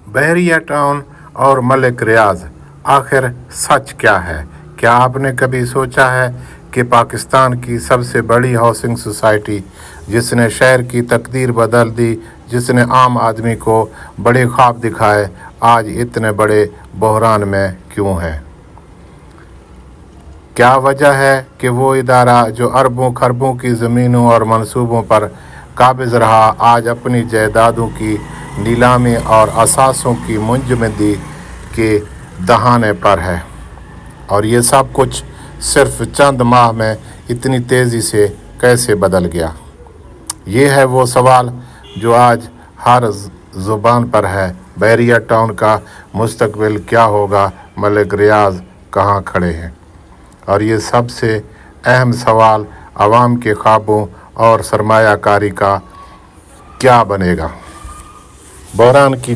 बहरिया town और मलिक रियाज, आखिर सच क्या है? क्या आपने कभी सोचा है कि पाकिस्तान की सबसे बड़ी हाउसिंग सोसाइटी, जिसने शहर की तकदीर बदल दी, जिसने आम आदमी को बड़े ख्वाब दिखाए, आज इतने बड़े बहरान में क्यों है? क्या वजह है कि वो इदारा जो अरबों खरबों की ज़मीनों और मंसूबों पर काबिज़ रहा, आज अपनी जायदादों की नीलामी और असासों की मुंजमदी के दहाने पर है? और ये सब कुछ सिर्फ चंद माह में इतनी तेज़ी से कैसे बदल गया? ये है वो सवाल जो आज हर ज़ुबान पर है। बहरिया टाउन का मुस्तकबिल क्या होगा? मलिक रियाज कहाँ खड़े हैं? और ये सबसे अहम सवाल, आवाम के ख्वाबों और सरमायाकारी का क्या बनेगा? बहरान की